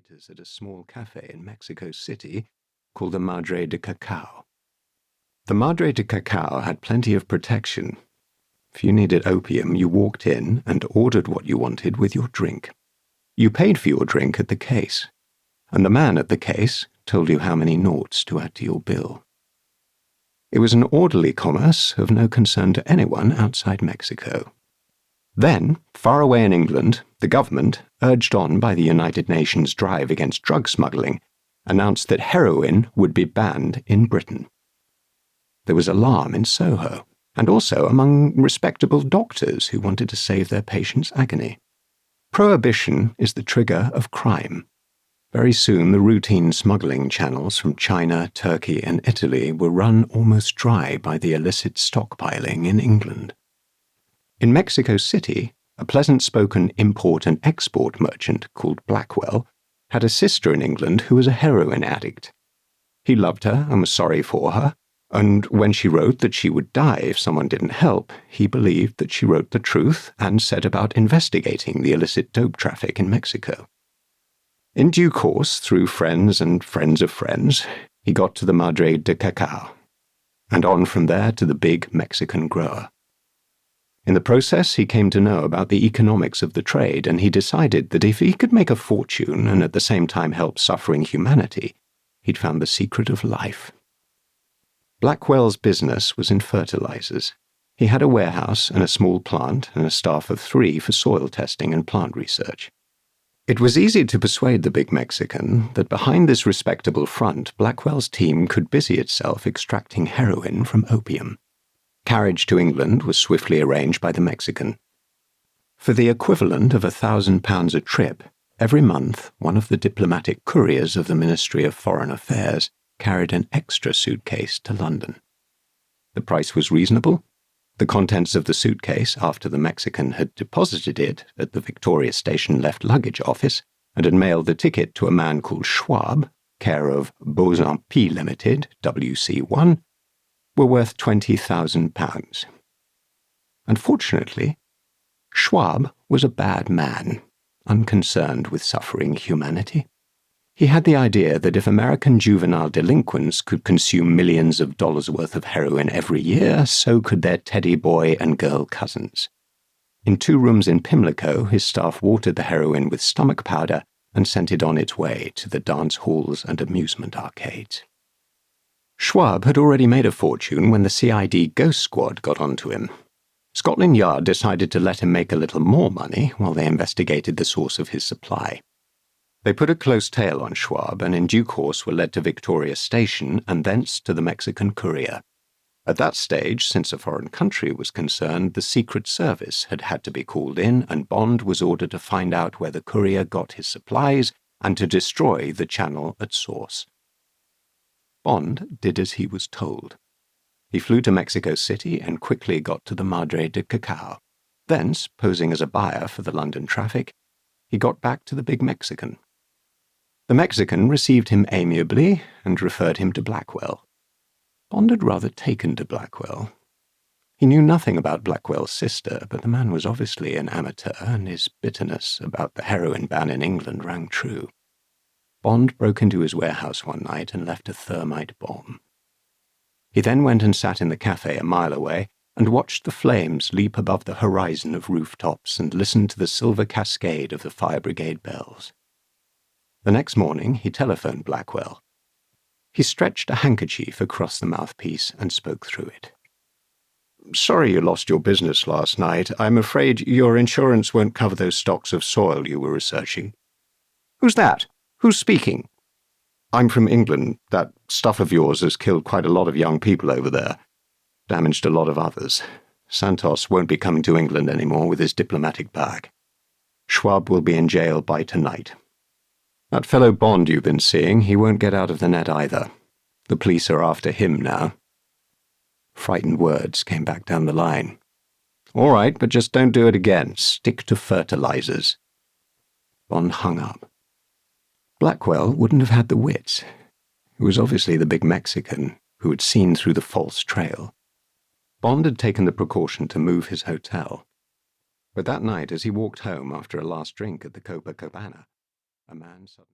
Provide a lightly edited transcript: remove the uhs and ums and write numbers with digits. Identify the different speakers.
Speaker 1: waiters at a small cafe in Mexico City called the Madre de Cacao. The Madre de Cacao had plenty of protection. If you needed opium, you walked in and ordered what you wanted with your drink. You paid for your drink at the case, and the man at the case told you how many noughts to add to your bill. It was an orderly commerce of no concern to anyone outside Mexico. Then, far away in England, the government, urged on by the United Nations drive against drug smuggling, announced that heroin would be banned in Britain. There was alarm in Soho, and also among respectable doctors who wanted to save their patients' agony. Prohibition is the trigger of crime. Very soon the routine smuggling channels from China, Turkey, and Italy were run almost dry by the illicit stockpiling in England. In Mexico City, a pleasant-spoken import and export merchant called Blackwell had a sister in England who was a heroin addict. He loved her and was sorry for her, and when she wrote that she would die if someone didn't help, he believed that she wrote the truth and set about investigating the illicit dope traffic in Mexico. In due course, through friends and friends of friends, he got to the Madre de Cacao, and on from there to the big Mexican grower. In the process, he came to know about the economics of the trade, and he decided that if he could make a fortune and at the same time help suffering humanity, he'd found the secret of life. Blackwell's business was in fertilizers. He had a warehouse and a small plant and a staff of 3 for soil testing and plant research. It was easy to persuade the big Mexican that behind this respectable front, Blackwell's team could busy itself extracting heroin from opium. Carriage to England was swiftly arranged by the Mexican. For the equivalent of £1,000 a trip, every month one of the diplomatic couriers of the Ministry of Foreign Affairs carried an extra suitcase to London. The price was reasonable. The contents of the suitcase, after the Mexican had deposited it at the Victoria Station left luggage office and had mailed the ticket to a man called Schwab, care of Beauxampy Limited, WC1, were worth £20,000. Unfortunately, Schwab was a bad man, unconcerned with suffering humanity. He had the idea that if American juvenile delinquents could consume millions of dollars worth of heroin every year, so could their teddy boy and girl cousins. In 2 rooms in Pimlico, his staff watered the heroin with stomach powder and sent it on its way to the dance halls and amusement arcades. Schwab had already made a fortune when the CID Ghost Squad got onto him. Scotland Yard decided to let him make a little more money while they investigated the source of his supply. They put a close tail on Schwab and in due course were led to Victoria Station and thence to the Mexican courier. At that stage, since a foreign country was concerned, the Secret Service had had to be called in and Bond was ordered to find out where the courier got his supplies and to destroy the channel at source. Bond did as he was told. He flew to Mexico City and quickly got to the Madre de Cacao. Thence, posing as a buyer for the London traffic, he got back to the big Mexican. The Mexican received him amiably and referred him to Blackwell. Bond had rather taken to Blackwell. He knew nothing about Blackwell's sister, but the man was obviously an amateur, and his bitterness about the heroin ban in England rang true. Bond broke into his warehouse one night and left a thermite bomb. He then went and sat in the cafe a mile away and watched the flames leap above the horizon of rooftops and listened to the silver cascade of the fire brigade bells. The next morning he telephoned Blackwell. He stretched a handkerchief across the mouthpiece and spoke through it. "Sorry you lost your business last night. I'm afraid your insurance won't cover those stocks of soil you were researching." "Who's that? Who's speaking?" "I'm from England. That stuff of yours has killed quite a lot of young people over there. Damaged a lot of others. Santos won't be coming to England anymore with his diplomatic bag. Schwab will be in jail by tonight. That fellow Bond you've been seeing, he won't get out of the net either. The police are after him now." Frightened words came back down the line. "All right, but just don't do it again. Stick to fertilizers." Bond hung up. Blackwell wouldn't have had the wits. It was obviously the big Mexican who had seen through the false trail. Bond had taken the precaution to move his hotel. But that night, as he walked home after a last drink at the Copacabana, a man suddenly